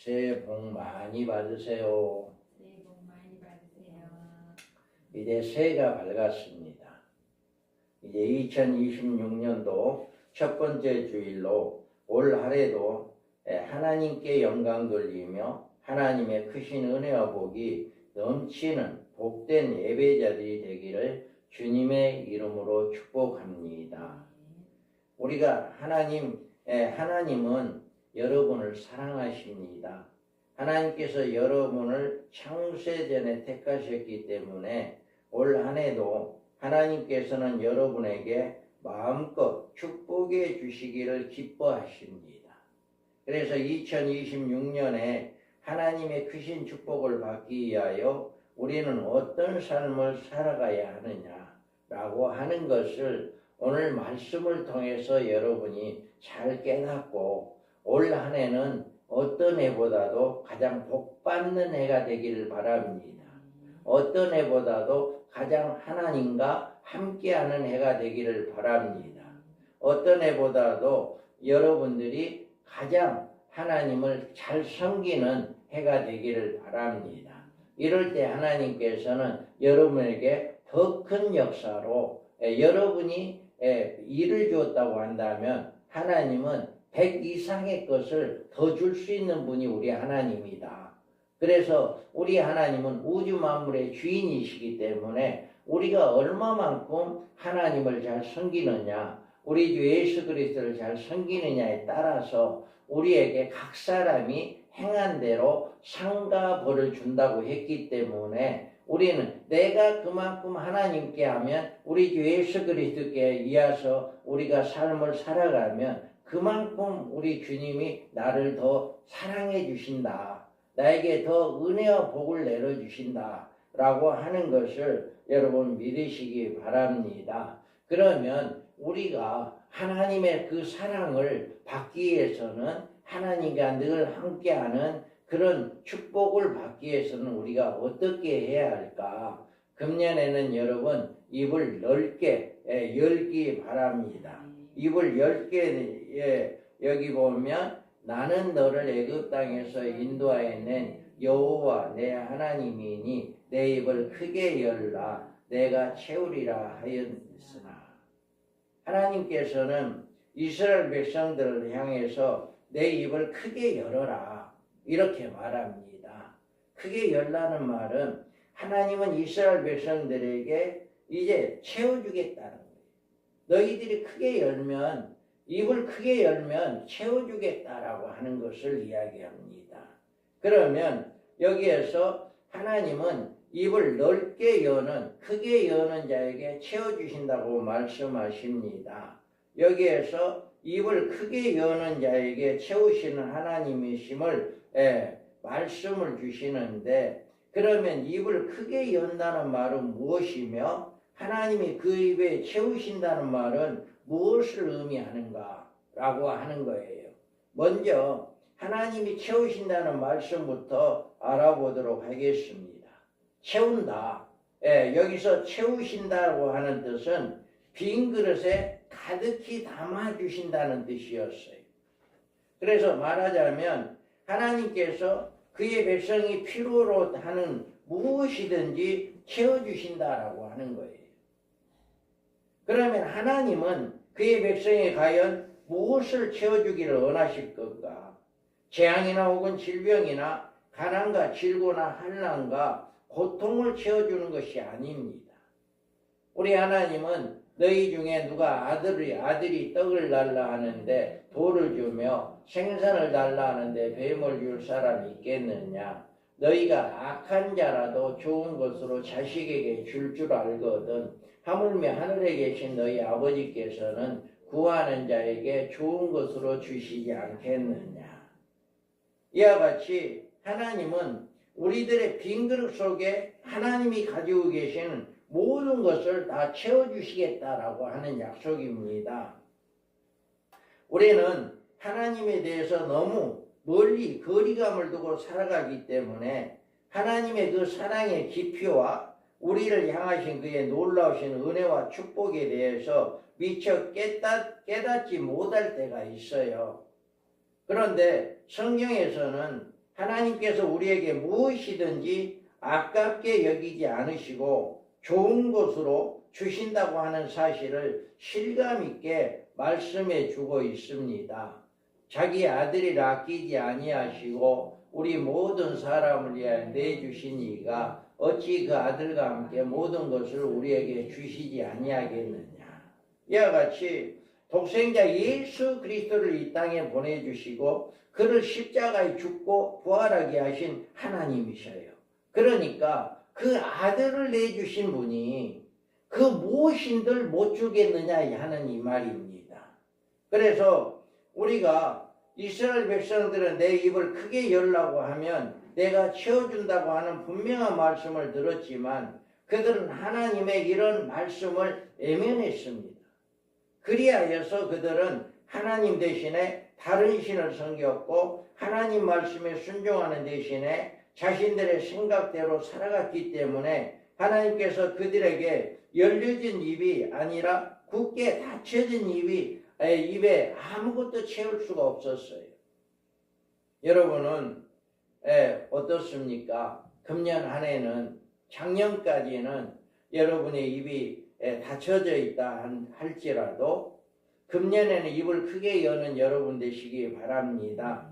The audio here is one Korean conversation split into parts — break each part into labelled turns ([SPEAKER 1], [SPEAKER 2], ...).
[SPEAKER 1] 새해 복 많이 받으세요.
[SPEAKER 2] 새해 복 많이 받으세요.
[SPEAKER 1] 이제 새해가 밝았습니다. 이제 2026년도 첫 번째 주일로 올 한해도 하나님께 영광 돌리며 하나님의 크신 은혜와 복이 넘치는 복된 예배자들이 되기를 주님의 이름으로 축복합니다. 우리가 하나님은 여러분을 사랑하십니다. 하나님께서 여러분을 창세전에 택하셨기 때문에 올 한해도 하나님께서는 여러분에게 마음껏 축복해 주시기를 기뻐하십니다. 그래서 2026년에 하나님의 크신 축복을 받기 위하여 우리는 어떤 삶을 살아가야 하느냐라고 하는 것을 오늘 말씀을 통해서 여러분이 잘 깨닫고 올 한해는 어떤 해보다도 가장 복받는 해가 되기를 바랍니다. 어떤 해보다도 가장 하나님과 함께하는 해가 되기를 바랍니다. 어떤 해보다도 여러분들이 가장 하나님을 잘 섬기는 해가 되기를 바랍니다. 이럴 때 하나님께서는 여러분에게 더 큰 역사로 여러분이 일을 주었다고 한다면 하나님은 100 이상의 것을 더 줄 수 있는 분이 우리 하나님이다. 그래서 우리 하나님은 우주 만물의 주인이시기 때문에 우리가 얼마만큼 하나님을 잘 섬기느냐, 우리 주 예수 그리스도를 잘 섬기느냐에 따라서 우리에게 각 사람이 행한 대로 상과 벌을 준다고 했기 때문에 우리는 내가 그만큼 하나님께 하면 우리 주 예수 그리스도께 이어서 우리가 삶을 살아가면 그만큼 우리 주님이 나를 더 사랑해 주신다. 나에게 더 은혜와 복을 내려주신다. 라고 하는 것을 여러분 믿으시기 바랍니다. 그러면 우리가 하나님의 그 사랑을 받기 위해서는 하나님과 늘 함께하는 그런 축복을 받기 위해서는 우리가 어떻게 해야 할까? 금년에는 여러분 입을 넓게 열기 바랍니다. 입을 넓게 여기 보면 나는 너를 애굽 땅에서 인도하여 낸 여호와 내 하나님이니 내 입을 크게 열라 내가 채우리라 하였으나 하나님께서는 이스라엘 백성들을 향해서 내 입을 크게 열어라 이렇게 말합니다. 크게 열라는 말은 하나님은 이스라엘 백성들에게 이제 채워주겠다는 거예요. 너희들이 크게 열면 입을 크게 열면 채워주겠다라고 하는 것을 이야기합니다. 그러면 여기에서 하나님은 입을 넓게 여는 크게 여는 자에게 채워주신다고 말씀하십니다. 여기에서 입을 크게 여는 자에게 채우시는 하나님이심을 말씀을 주시는데 그러면 입을 크게 연다는 말은 무엇이며 하나님이 그 입에 채우신다는 말은 무엇을 의미하는가 라고 하는 거예요. 먼저 하나님이 채우신다는 말씀부터 알아보도록 하겠습니다. 채운다. 여기서 채우신다고 하는 뜻은 빈 그릇에 가득히 담아주신다는 뜻이었어요. 그래서 말하자면 하나님께서 그의 백성이 필요로 하는 무엇이든지 채워주신다라고 하는 거예요. 그러면 하나님은 그의 백성이 과연 무엇을 채워주기를 원하실 건가? 재앙이나 혹은 질병이나 가난과 질고나 환난과 고통을 채워주는 것이 아닙니다. 우리 하나님은 너희 중에 누가 아들이 떡을 달라 하는데 돌을 주며 생선을 달라 하는데 뱀을 줄 사람이 있겠느냐? 너희가 악한 자라도 좋은 것으로 자식에게 줄 알거든 하물며 하늘에 계신 너희 아버지께서는 구하는 자에게 좋은 것으로 주시지 않겠느냐. 이와 같이 하나님은 우리들의 빈 그릇 속에 하나님이 가지고 계신 모든 것을 다 채워주시겠다라고 하는 약속입니다. 우리는 하나님에 대해서 너무 멀리 거리감을 두고 살아가기 때문에 하나님의 그 사랑의 깊이와 우리를 향하신 그의 놀라우신 은혜와 축복에 대해서 미처 깨닫지 못할 때가 있어요. 그런데 성경에서는 하나님께서 우리에게 무엇이든지 아깝게 여기지 않으시고 좋은 것으로 주신다고 하는 사실을 실감 있게 말씀해 주고 있습니다. 자기 아들을 아끼지 아니하시고 우리 모든 사람을 위하여 내주신 이가 어찌 그 아들과 함께 모든 것을 우리에게 주시지 아니하겠느냐. 이와 같이 독생자 예수 그리스도를 이 땅에 보내주시고 그를 십자가에 죽고 부활하게 하신 하나님이셔요. 그러니까 그 아들을 내주신 분이 그 무엇인들 못 주겠느냐 하는 이 말입니다. 그래서 우리가 이스라엘 백성들은 내 입을 크게 열라고 하면 내가 채워준다고 하는 분명한 말씀을 들었지만 그들은 하나님의 이런 말씀을 외면했습니다. 그리하여서 그들은 하나님 대신에 다른 신을 섬겼고 하나님 말씀에 순종하는 대신에 자신들의 생각대로 살아갔기 때문에 하나님께서 그들에게 열려진 입이 아니라 굳게 닫혀진 입에 아무것도 채울 수가 없었어요. 여러분은 어떻습니까? 금년 한 해는 작년까지는 여러분의 입이 닫혀져 있다 할지라도 금년에는 입을 크게 여는 여러분 되시기 바랍니다.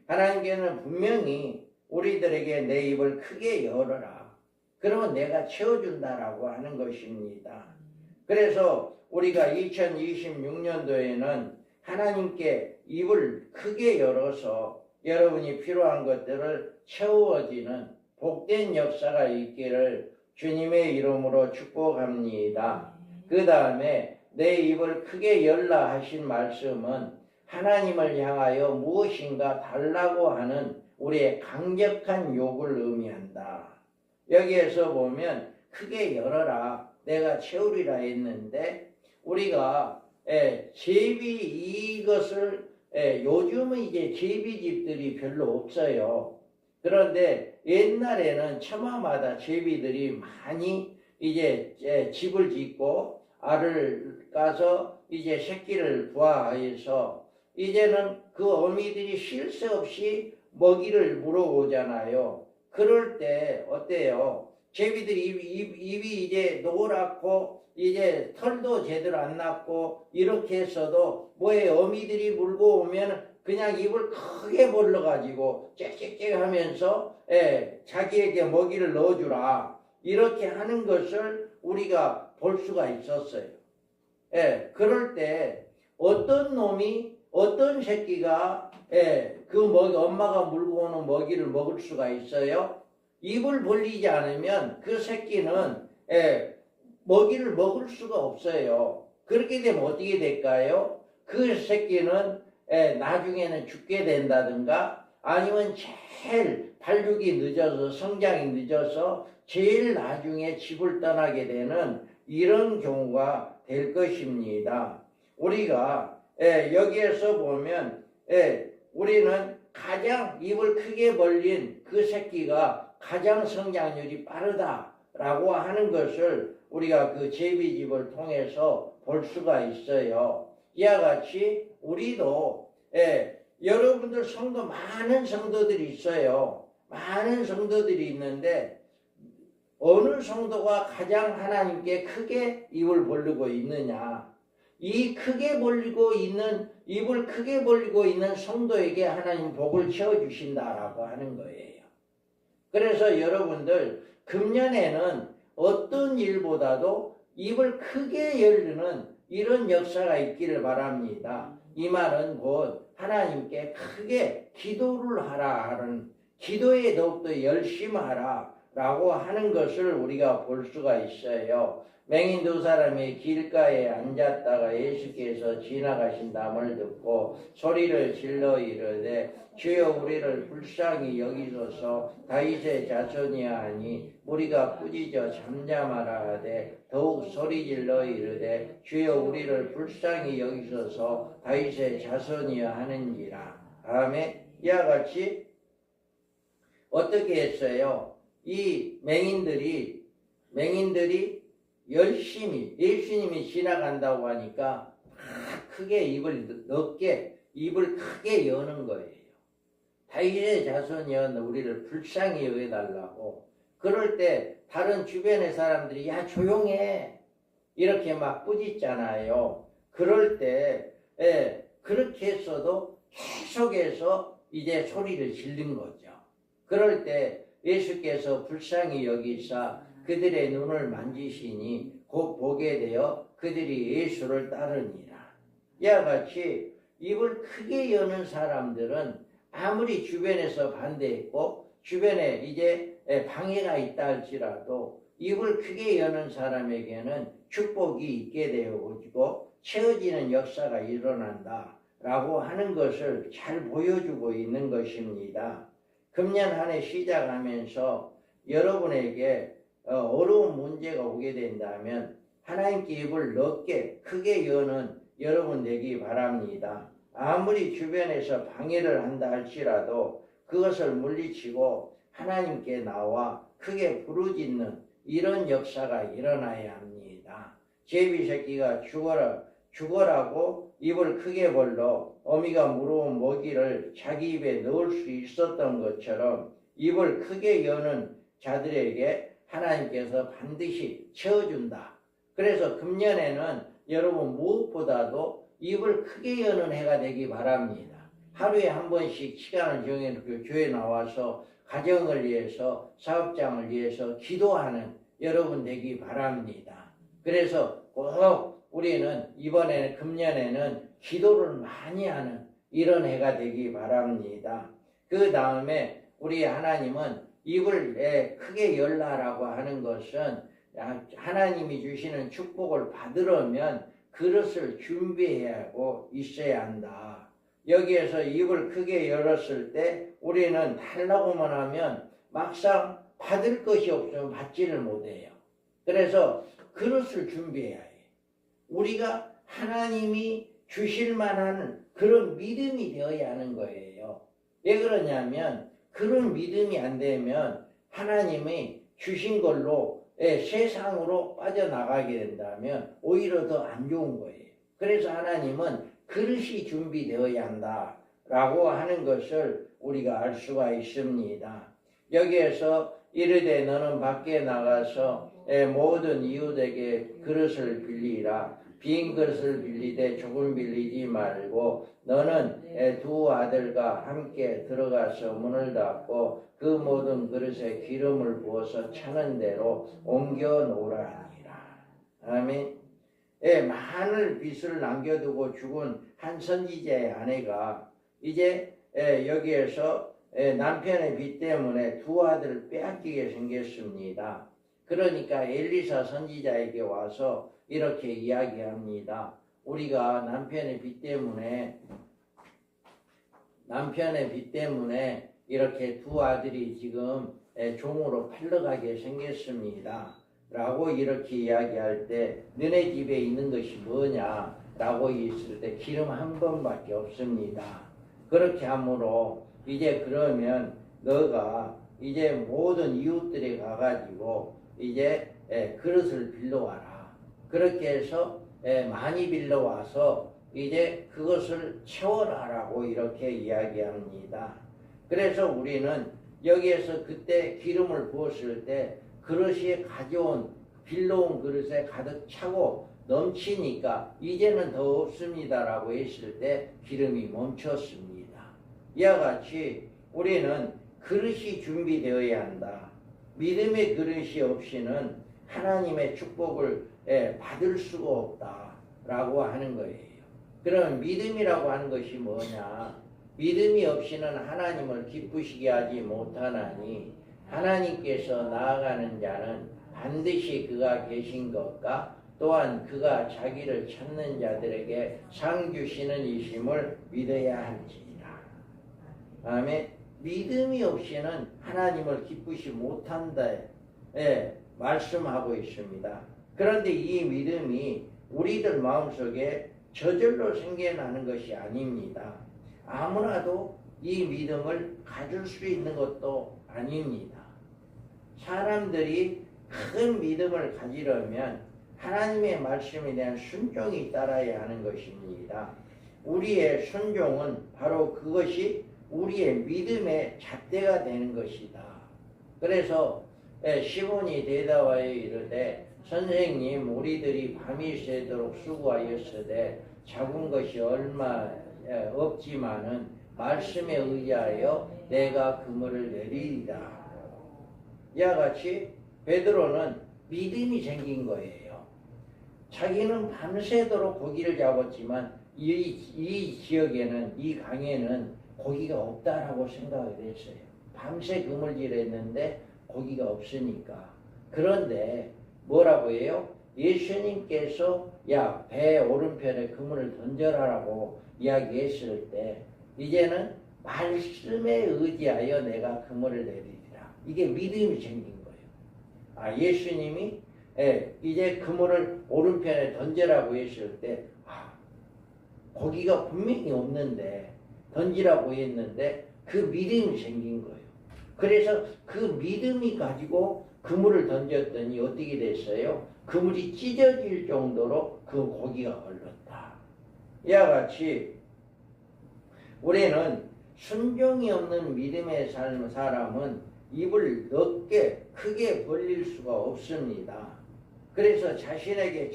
[SPEAKER 1] 하나님께는 분명히 우리들에게 내 입을 크게 열어라. 그러면 내가 채워준다라고 하는 것입니다. 그래서 우리가 2026년도에는 하나님께 입을 크게 열어서 여러분이 필요한 것들을 채워지는 복된 역사가 있기를 주님의 이름으로 축복합니다. 그 다음에 내 입을 크게 열라 하신 말씀은 하나님을 향하여 무엇인가 달라고 하는 우리의 강력한 요구를 의미한다. 여기에서 보면 크게 열어라 내가 채우리라 했는데 우리가 제비 이것을 요즘은 이제 제비집들이 별로 없어요. 그런데 옛날에는 처마마다 제비들이 많이 이제 집을 짓고 알을 까서 이제 새끼를 부화해서 이제는 그 어미들이 쉴 새 없이 먹이를 물어오잖아요. 그럴 때 어때요? 제비들이 입이 이제 노랗고 이제 털도 제대로 안 났고 이렇게 했어도 뭐에 어미들이 물고 오면 그냥 입을 크게 벌려가지고 짹짹짹 하면서 자기에게 먹이를 넣어주라 이렇게 하는 것을 우리가 볼 수가 있었어요. 그럴 때 어떤 새끼가 엄마가 물고 오는 먹이를 먹을 수가 있어요? 입을 벌리지 않으면 그 새끼는 먹이를 먹을 수가 없어요. 그렇게 되면 어떻게 될까요? 그 새끼는 나중에는 죽게 된다든가 아니면 제일 발육이 늦어서 성장이 늦어서 제일 나중에 집을 떠나게 되는 이런 경우가 될 것입니다. 우리가 여기에서 보면 우리는 가장 입을 크게 벌린 그 새끼가 가장 성장률이 빠르다라고 하는 것을 우리가 그 제비집을 통해서 볼 수가 있어요. 이와 같이 우리도 여러분들 성도 많은 성도들이 있어요. 많은 성도들이 있는데 어느 성도가 가장 하나님께 크게 입을 벌리고 있느냐? 이 크게 벌리고 있는 입을 크게 벌리고 있는 성도에게 하나님 복을 채워 주신다라고 하는 거예요. 그래서 여러분들 금년에는 어떤 일보다도 입을 크게 열리는 이런 역사가 있기를 바랍니다. 이 말은 곧 하나님께 크게 기도를 하라 하는 기도에 더욱더 열심하라 라고 하는 것을 우리가 볼 수가 있어요. 맹인 두 사람이 길가에 앉았다가 예수께서 지나가신다음을 듣고 소리를 질러 이르되 주여 우리를 불쌍히 여기소서 다윗의 자손이야 하니 무리가 꾸짖어 잠잠하라 하되 더욱 소리 질러 이르되 주여 우리를 불쌍히 여기소서 다윗의 자손이야 하는지라. 아멘. 이와 같이 어떻게 했어요? 이 맹인들이 열심히 예수님이 지나간다고 하니까 크게 입을 크게 여는 거예요. 다윗의 자손이여 우리를 불쌍히 여겨달라고. 그럴 때 다른 주변의 사람들이 야 조용해 이렇게 막 꾸짖잖아요. 그럴 때 그렇게 했어도 계속해서 이제 소리를 지른 거죠. 그럴 때 예수께서 불쌍히 여기사 그들의 눈을 만지시니 곧 보게 되어 그들이 예수를 따르니라. 이와 같이 입을 크게 여는 사람들은 아무리 주변에서 반대했고 주변에 이제 방해가 있다 할지라도 입을 크게 여는 사람에게는 축복이 있게 되어지고 채워지는 역사가 일어난다 라고 하는 것을 잘 보여주고 있는 것입니다. 금년 한 해 시작하면서 여러분에게 어려운 문제가 오게 된다면 하나님께 입을 넓게 크게 여는 여러분 되기 바랍니다. 아무리 주변에서 방해를 한다 할지라도 그것을 물리치고 하나님께 나와 크게 부르짖는 이런 역사가 일어나야 합니다. 제비 새끼가 죽어라고 입을 크게 벌러 어미가 물어온 먹이를 자기 입에 넣을 수 있었던 것처럼 입을 크게 여는 자들에게 하나님께서 반드시 채워준다. 그래서 금년에는 여러분 무엇보다도 입을 크게 여는 해가 되기 바랍니다. 하루에 한 번씩 시간을 정해놓고 교회에 나와서 가정을 위해서 사업장을 위해서 기도하는 여러분 되기 바랍니다. 그래서 꼭 우리는 이번에는 금년에는 기도를 많이 하는 이런 해가 되기 바랍니다. 그 다음에 우리 하나님은 입을 크게 열라라고 하는 것은 하나님이 주시는 축복을 받으려면 그릇을 준비해야 하고 있어야 한다. 여기에서 입을 크게 열었을 때 우리는 달라고만 하면 막상 받을 것이 없으면 받지를 못해요. 그래서 그릇을 준비해야 해요. 우리가 하나님이 주실 만한 그런 믿음이 되어야 하는 거예요. 왜 그러냐면 그런 믿음이 안 되면 하나님이 주신 걸로 세상으로 빠져나가게 된다면 오히려 더 안 좋은 거예요. 그래서 하나님은 그릇이 준비되어야 한다라고 하는 것을 우리가 알 수가 있습니다. 여기에서 이르되 너는 밖에 나가서 모든 이웃에게 그릇을 빌리라. 빈 그릇을 빌리되 조금 빌리지 말고 너는 두 아들과 함께 들어가서 문을 닫고 그 모든 그릇에 기름을 부어서 차는 대로 옮겨 놓으라 하니라. 아멘. 많은 빚을 남겨두고 죽은 한 선지자의 아내가 이제 여기에서 남편의 빚 때문에 두 아들을 빼앗기게 생겼습니다. 그러니까 엘리사 선지자에게 와서 이렇게 이야기합니다. 우리가 남편의 빚 때문에 이렇게 두 아들이 지금 종으로 팔려가게 생겼습니다. 라고 이렇게 이야기할 때 너네 집에 있는 것이 뭐냐 라고 있을 때 기름 한 번밖에 없습니다. 그렇게 하므로 이제 그러면 너가 이제 모든 이웃들에 가가지고 이제 그릇을 빌려와라. 그렇게 해서 많이 빌려와서 이제 그것을 채워라라고 이렇게 이야기합니다. 그래서 우리는 여기에서 그때 기름을 부었을 때 그릇이 빌려온 그릇에 가득 차고 넘치니까 이제는 더 없습니다라고 했을 때 기름이 멈췄습니다. 이와 같이 우리는 그릇이 준비되어야 한다. 믿음의 그릇이 없이는 하나님의 축복을 받을 수가 없다라고 하는 거예요. 그럼 믿음이라고 하는 것이 뭐냐? 믿음이 없이는 하나님을 기쁘시게 하지 못하나니 하나님께서 나아가는 자는 반드시 그가 계신 것과 또한 그가 자기를 찾는 자들에게 상 주시는 이심을 믿어야 할지니라. 아멘. 믿음이 없이는 하나님을 기쁘시 못한다 말씀하고 있습니다. 그런데 이 믿음이 우리들 마음속에 저절로 생겨나는 것이 아닙니다. 아무나도 이 믿음을 가질 수 있는 것도 아닙니다. 사람들이 큰 믿음을 가지려면 하나님의 말씀에 대한 순종이 따라야 하는 것입니다. 우리의 순종은 바로 그것이 우리의 믿음의 잣대가 되는 것이다. 그래서 시몬이 대답하여 이르되 선생님 우리들이 밤이 새도록 수고하였으되 잡은 것이 얼마 없지만은 말씀에 의하여 내가 그물을 내리리라. 이와 같이 베드로는 믿음이 생긴 거예요. 자기는 밤새도록 고기를 잡았지만 이 지역에는, 이 강에는 고기가 없다라고 생각을 했어요. 밤새 그물질했는데 고기가 없으니까. 그런데 뭐라고 해요? 예수님께서 야, 배 오른편에 그물을 던져라라고 이야기했을 때 이제는 말씀에 의지하여 내가 그물을 내리리라. 이게 믿음이 생긴 거예요. 예수님이 이제 그물을 오른편에 던져라고 했을 때 고기가 분명히 없는데 던지라고 했는데 그 믿음이 생긴 거예요. 그래서 그 믿음이 가지고 그물을 던졌더니 어떻게 됐어요? 그물이 찢어질 정도로 그 고기가 걸렸다. 이와 같이 우리는 순종이 없는 믿음의 사람은 입을 넓게 크게 벌릴 수가 없습니다. 그래서 자신에게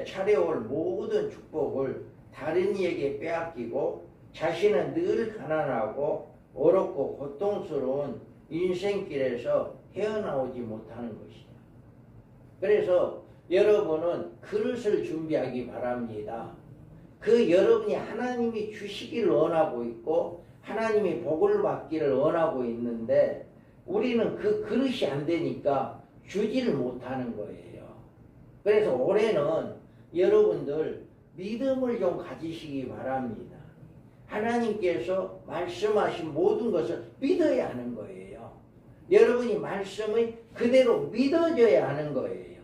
[SPEAKER 1] 차려올 모든 축복을 다른 이에게 빼앗기고 자신은 늘 가난하고 어렵고 고통스러운 인생길에서 헤어나오지 못하는 것이다. 그래서 여러분은 그릇을 준비하기 바랍니다. 그 여러분이 하나님이 주시기를 원하고 있고 하나님이 복을 받기를 원하고 있는데 우리는 그 그릇이 안 되니까 주지를 못하는 거예요. 그래서 올해는 여러분들 믿음을 좀 가지시기 바랍니다. 하나님께서 말씀하신 모든 것을 믿어야 하는 거예요. 여러분이 말씀을 그대로 믿어줘야 하는 거예요.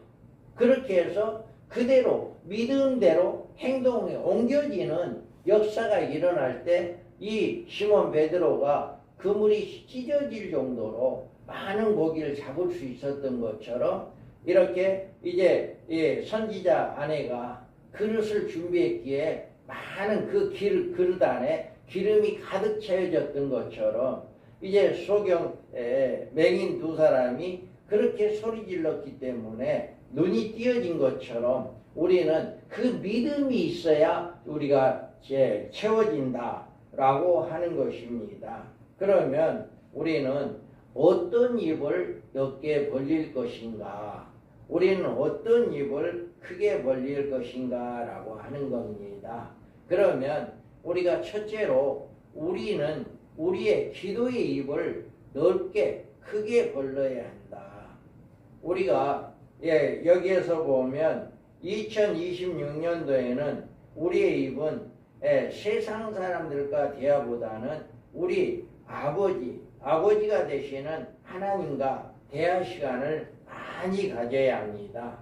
[SPEAKER 1] 그렇게 해서 그대로 믿음대로 행동에 옮겨지는 역사가 일어날 때 이 시몬 베드로가 그물이 찢어질 정도로 많은 고기를 잡을 수 있었던 것처럼 이렇게 이제 선지자 아내가 그릇을 준비했기에 많은 그 그릇 안에 기름이 가득 채워졌던 것처럼 이제 소경 맹인 두 사람이 그렇게 소리 질렀기 때문에 눈이 띄어진 것처럼 우리는 그 믿음이 있어야 우리가 채워진다라고 하는 것입니다. 그러면 우리는 어떤 입을 넓게 벌릴 것인가? 우리는 어떤 입을 크게 벌릴 것인가? 라고 하는 겁니다. 그러면 우리가 첫째로 우리는 우리의 기도의 입을 넓게 크게 벌려야 한다. 우리가 여기에서 보면 2026년도에는 우리의 입은 세상 사람들과 대화보다는 우리 아버지가 되시는 하나님과 대화 시간을 많이 가져야 합니다.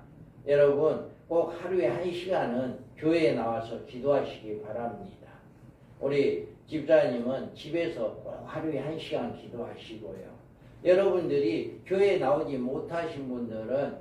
[SPEAKER 1] 여러분 꼭 하루에 1시간은 교회에 나와서 기도하시기 바랍니다. 우리 집사님은 집에서 꼭 하루에 1시간 기도하시고요. 여러분들이 교회에 나오지 못하신 분들은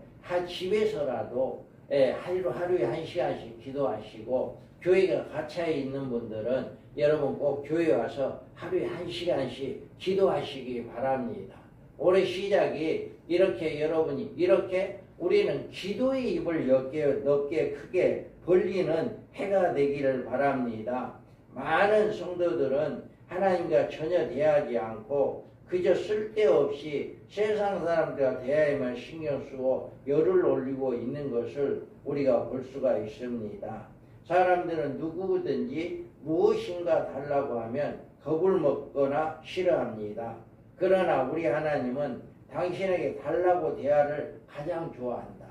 [SPEAKER 1] 집에서라도 하루에 1시간씩 기도하시고 교회가 갇혀 있는 분들은 여러분 꼭 교회 와서 하루에 1시간씩 기도하시기 바랍니다. 올해 시작이 이렇게 여러분이 이렇게 우리는 기도의 입을 넓게 크게 벌리는 해가 되기를 바랍니다. 많은 성도들은 하나님과 전혀 대하지 않고 그저 쓸데없이 세상 사람들과 대화에만 신경 쓰고 열을 올리고 있는 것을 우리가 볼 수가 있습니다. 사람들은 누구든지 무엇인가 달라고 하면 겁을 먹거나 싫어합니다. 그러나 우리 하나님은 당신에게 달라고 대화를 가장 좋아한다.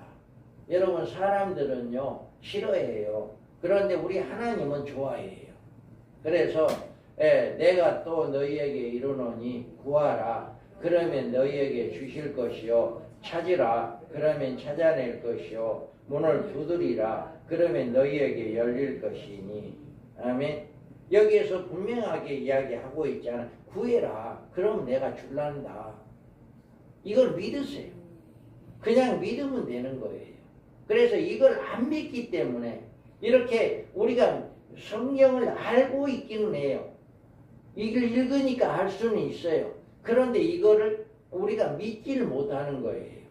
[SPEAKER 1] 여러분 사람들은요 싫어해요. 그런데 우리 하나님은 좋아해요. 그래서 내가 또 너희에게 이르노니 구하라 그러면 너희에게 주실 것이요 찾으라 그러면 찾아낼 것이요 문을 두드리라 그러면 너희에게 열릴 것이니. 아멘. 여기에서 분명하게 이야기하고 있잖아. 구해라 그럼 내가 줄란다. 이걸 믿으세요. 그냥 믿으면 되는 거예요. 그래서 이걸 안 믿기 때문에 이렇게 우리가 성경을 알고 있기는 해요. 이걸 읽으니까 할 수는 있어요. 그런데 이거를 우리가 믿지를 못하는 거예요.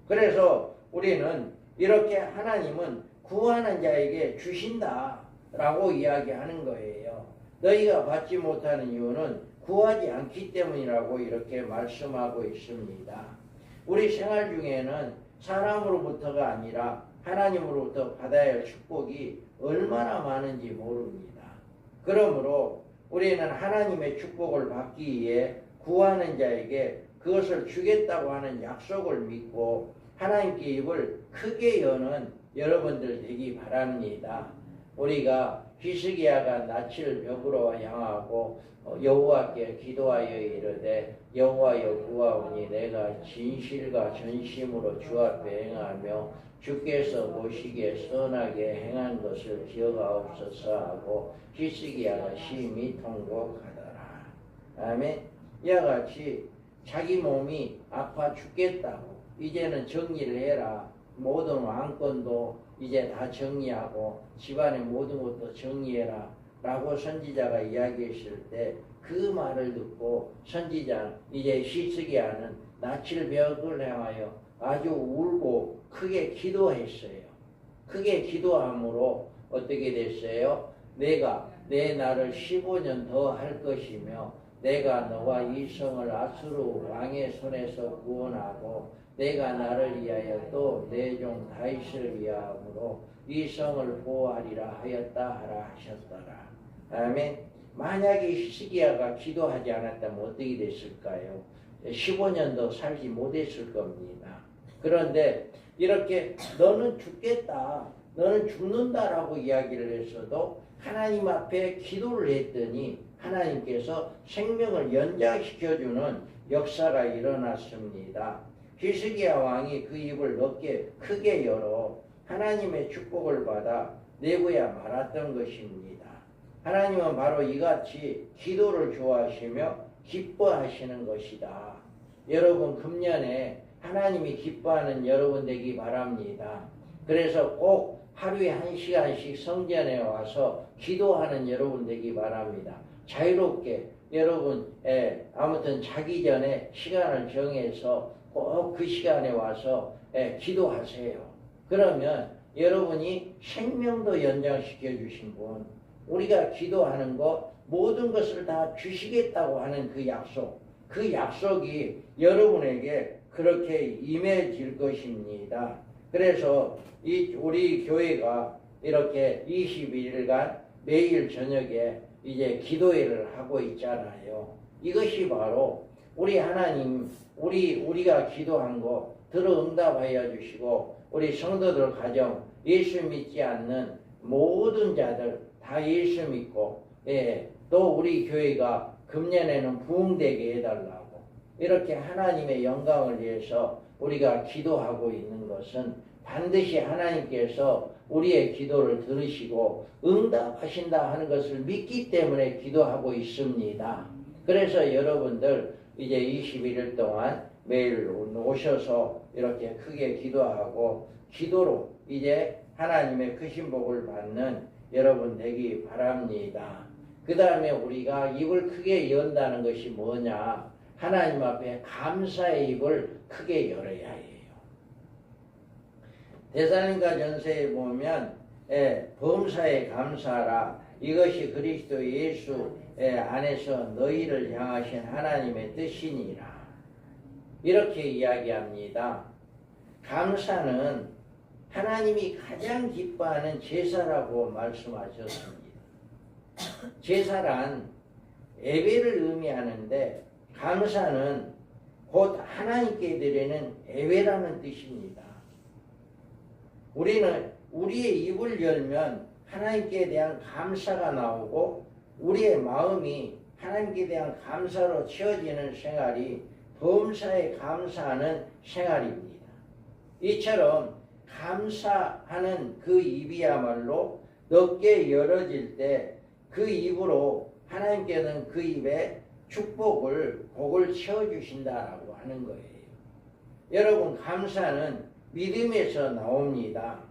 [SPEAKER 1] 그래서 우리는 이렇게 하나님은 구하는 자에게 주신다라고 이야기하는 거예요. 너희가 받지 못하는 이유는 구하지 않기 때문이라고 이렇게 말씀하고 있습니다. 우리 생활 중에는 사람으로부터가 아니라 하나님으로부터 받아야 할 축복이 얼마나 많은지 모릅니다. 그러므로 우리는 하나님의 축복을 받기 위해 구하는 자에게 그것을 주겠다고 하는 약속을 믿고 하나님께 입을 크게 여는 여러분들 되기 바랍니다. 우리가 히스기야가 낯을 벽으로 향하고 여호와께 기도하여 이르되 여호와여 구하오니 내가 진실과 전심으로 주 앞에 행하며 주께서 보시기에 선하게 행한 것을 기억하옵소서 하고 히스기야가 심히 통곡하더라. 아멘. 이와 같이 자기 몸이 아파 죽겠다고 이제는 정리를 해라. 모든 왕권도 이제 다 정리하고 집안의 모든 것도 정리해라 라고 선지자가 이야기했을 때 그 말을 듣고 선지자 이제 히스기야는 낯을 벽을 향하여 아주 울고 크게 기도했어요. 크게 기도함으로 어떻게 됐어요? 내가 내 날을 15년 더 할 것이며 내가 너와 이 성을 아수르 왕의 손에서 구원하고 내가 나를 위하여 또 내 종 다윗을 위하므로 이 성을 보호하리라 하였다 하라 하셨더라. 아멘. 만약에 히스기야가 기도하지 않았다면 어떻게 됐을까요? 15년도 살지 못했을 겁니다. 그런데 이렇게 너는 죽겠다, 너는 죽는다라고 이야기를 했어도 하나님 앞에 기도를 했더니 하나님께서 생명을 연장시켜주는 역사가 일어났습니다. 히스기야 왕이 그 입을 넓게 크게 열어 하나님의 축복을 받아 내고야 말았던 것입니다. 하나님은 바로 이같이 기도를 좋아하시며 기뻐하시는 것이다. 여러분 금년에 하나님이 기뻐하는 여러분 되기 바랍니다. 그래서 꼭 하루에 1시간씩 성전에 와서 기도하는 여러분 되기 바랍니다. 자유롭게 여러분 아무튼 자기 전에 시간을 정해서 꼭 그 시간에 와서 기도하세요. 그러면 여러분이 생명도 연장시켜 주신 분, 우리가 기도하는 것 모든 것을 다 주시겠다고 하는 그 약속, 그 약속이 여러분에게 그렇게 임해질 것입니다. 그래서 우리 교회가 이렇게 21일간 매일 저녁에 이제 기도회를 하고 있잖아요. 이것이 바로 우리 하나님, 우리가 기도한 거 들어 응답하여 주시고 우리 성도들 가정 예수 믿지 않는 모든 자들 다 예수 믿고 또 우리 교회가 금년에는 부흥되게 해달라고 이렇게 하나님의 영광을 위해서 우리가 기도하고 있는 것은 반드시 하나님께서 우리의 기도를 들으시고 응답하신다 하는 것을 믿기 때문에 기도하고 있습니다. 그래서 여러분들 이제 21일 동안 매일 오셔서 이렇게 크게 기도하고 기도로 이제 하나님의 크신 복을 받는 여러분 되기 바랍니다. 그 다음에 우리가 입을 크게 연다는 것이 뭐냐? 하나님 앞에 감사의 입을 크게 열어야 해요. 데살로니가 전서에 보면 범사에 감사하라. 이것이 그리스도 예수 안에서 너희를 향하신 하나님의 뜻이니라. 이렇게 이야기합니다. 감사는 하나님이 가장 기뻐하는 제사라고 말씀하셨습니다. 제사란 예배를 의미하는데 감사는 곧 하나님께 드리는 예배라는 뜻입니다. 우리는 우리의 입을 열면 하나님께 대한 감사가 나오고 우리의 마음이 하나님께 대한 감사로 채워지는 생활이 범사에 감사하는 생활입니다. 이처럼 감사하는 그 입이야말로 넓게 열어질 때 그 입으로 하나님께는 그 입에 복을 채워주신다라고 하는 거예요. 여러분 감사는 믿음에서 나옵니다.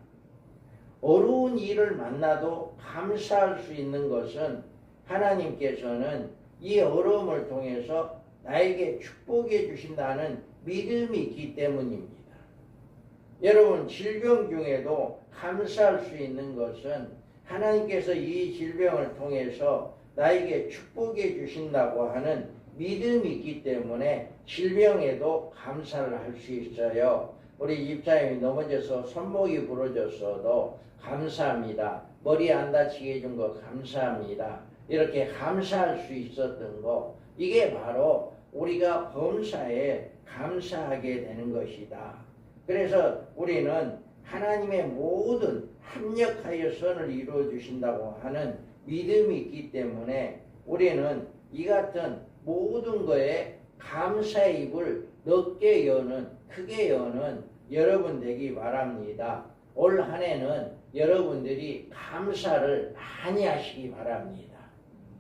[SPEAKER 1] 어려운 일을 만나도 감사할 수 있는 것은 하나님께서는 이 어려움을 통해서 나에게 축복해 주신다는 믿음이 있기 때문입니다. 여러분, 질병 중에도 감사할 수 있는 것은 하나님께서 이 질병을 통해서 나에게 축복해 주신다고 하는 믿음이 있기 때문에 질병에도 감사를 할 수 있어요. 우리 집사님이 넘어져서 손목이 부러졌어도 감사합니다. 머리 안 다치게 해준 거 감사합니다. 이렇게 감사할 수 있었던 거, 이게 바로 우리가 범사에 감사하게 되는 것이다. 그래서 우리는 하나님의 모든 합력하여 선을 이루어 주신다고 하는 믿음이 있기 때문에 우리는 이 같은 모든 거에 감사의 입을 넓게 여는, 크게 여는 여러분 되기 바랍니다. 올 한 해는 여러분들이 감사를 많이 하시기 바랍니다.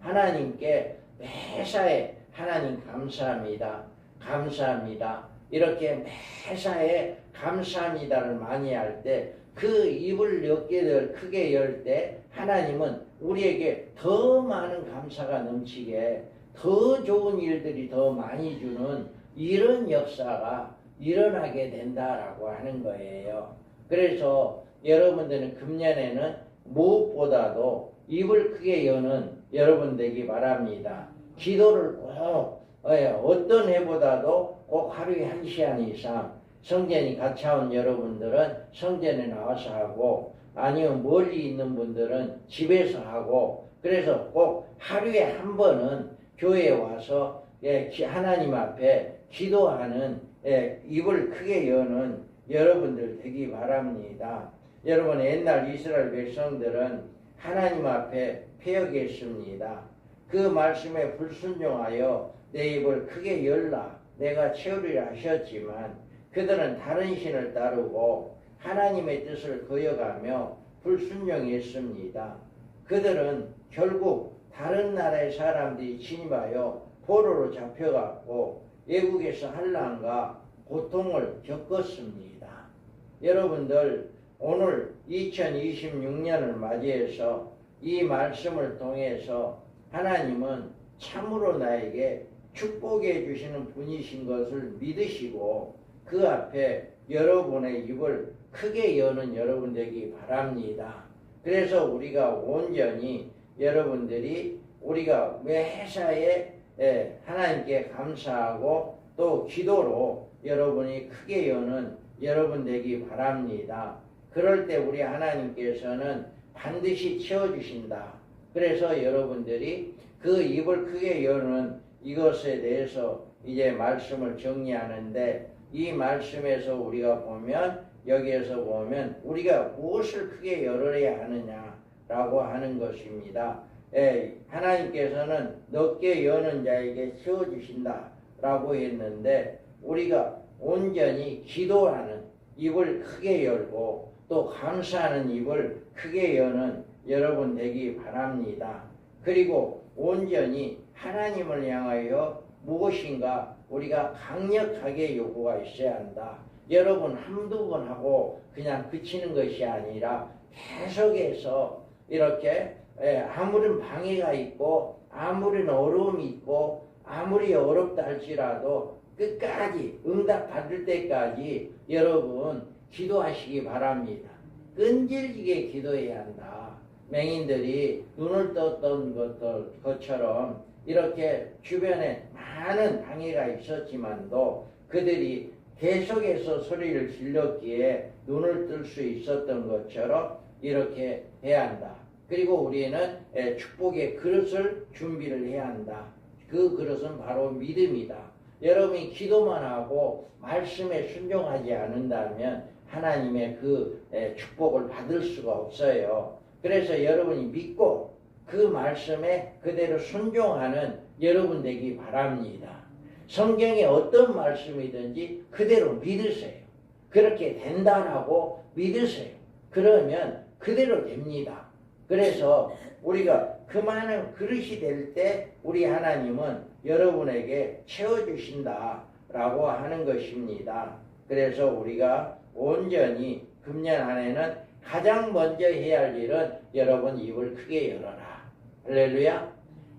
[SPEAKER 1] 하나님께 매사에 하나님 감사합니다. 감사합니다. 이렇게 매사에 감사합니다를 많이 할 때, 그 입을 넓게 크게 열 때 하나님은 우리에게 더 많은 감사가 넘치게, 더 좋은 일들이 더 많이 주는 이런 역사가 일어나게 된다라고 하는 거예요. 그래서 여러분들은 금년에는 무엇보다도 입을 크게 여는 여러분 되기 바랍니다. 기도를 꼭 어떤 해보다도 꼭 하루에 1시간 이상, 성전이 가까운 여러분들은 성전에 나와서 하고, 아니면 멀리 있는 분들은 집에서 하고, 그래서 꼭 하루에 한 번은 교회에 와서 하나님 앞에 기도하는, 입을 크게 여는 여러분들 되기 바랍니다. 여러분, 옛날 이스라엘 백성들은 하나님 앞에 패역했습니다. 그 말씀에 불순종하여 내 입을 크게 열라 내가 채우리라 하셨지만, 그들은 다른 신을 따르고 하나님의 뜻을 거역하며 불순종했습니다. 그들은 결국 다른 나라의 사람들이 침입하여 포로로 잡혀갔고 외국에서 환난과 고통을 겪었습니다. 여러분들, 오늘 2026년을 맞이해서 이 말씀을 통해서 하나님은 참으로 나에게 축복해 주시는 분이신 것을 믿으시고 그 앞에 여러분의 입을 크게 여는 여러분 되기 바랍니다. 그래서 우리가 온전히 여러분들이 우리가 매사에 하나님께 감사하고 또 기도로 여러분이 크게 여는 여러분 되기 바랍니다. 그럴 때 우리 하나님께서는 반드시 채워주신다. 그래서 여러분들이 그 입을 크게 여는 이것에 대해서 이제 말씀을 정리하는데, 이 말씀에서 우리가 보면, 여기에서 보면 우리가 무엇을 크게 열어야 하느냐라고 하는 것입니다. 하나님께서는 넓게 여는 자에게 채워주신다라고 했는데, 우리가 온전히 기도하는 입을 크게 열고 또 감사하는 입을 크게 여는 여러분 되기 바랍니다. 그리고 온전히 하나님을 향하여 무엇인가 우리가 강력하게 요구가 있어야 한다. 여러분 한두 번 하고 그냥 그치는 것이 아니라 계속해서 이렇게 아무리 방해가 있고 아무리 어려움이 있고 아무리 어렵다 할지라도 끝까지 응답 받을 때까지 여러분 기도하시기 바랍니다. 끈질기게 기도해야 한다. 맹인들이 눈을 떴던 것처럼 이렇게 주변에 많은 방해가 있었지만도 그들이 계속해서 소리를 질렀기에 눈을 뜰 수 있었던 것처럼 이렇게 해야 한다. 그리고 우리는 축복의 그릇을 준비를 해야 한다. 그 그릇은 바로 믿음이다. 여러분이 기도만 하고 말씀에 순종하지 않는다면 하나님의 그 축복을 받을 수가 없어요. 그래서 여러분이 믿고 그 말씀에 그대로 순종하는 여러분 되기 바랍니다. 성경에 어떤 말씀이든지 그대로 믿으세요. 그렇게 된다라고 믿으세요. 그러면 그대로 됩니다. 그래서 우리가 그 많은 그릇이 될 때 우리 하나님은 여러분에게 채워주신다라고 하는 것입니다. 그래서 우리가 온전히 금년 안에는 가장 먼저 해야 할 일은 여러분 입을 크게 열어라. 할렐루야.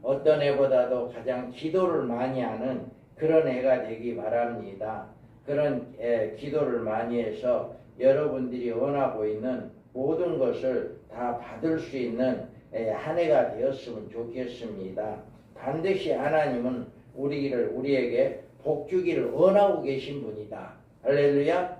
[SPEAKER 1] 어떤 애보다도 가장 기도를 많이 하는 그런 애가 되기 바랍니다. 그런 기도를 많이 해서 여러분들이 원하고 있는 모든 것을 다 받을 수 있는 한 해가 되었으면 좋겠습니다. 반드시 하나님은 우리에게 복 주기를 원하고 계신 분이다. 할렐루야.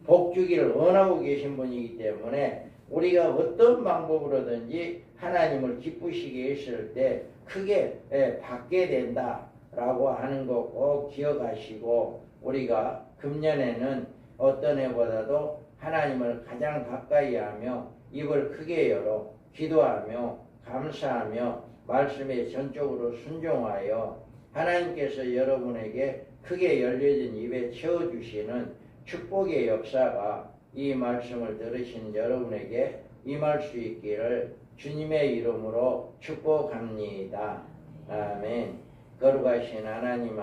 [SPEAKER 1] 복 주기를 원하고 계신 분이기 때문에 우리가 어떤 방법으로든지 하나님을 기쁘시게 했을 때 크게 받게 된다라고 하는 거 꼭 기억하시고, 우리가 금년에는 어떤 해보다도 하나님을 가장 가까이 하며 입을 크게 열어 기도하며 감사하며 말씀에 전적으로 순종하여 하나님께서 여러분에게 크게 열려진 입에 채워주시는 축복의 역사가 이 말씀을 들으신 여러분에게 임할 수 있기를 주님의 이름으로 축복합니다. 아멘. 거룩하신 하나님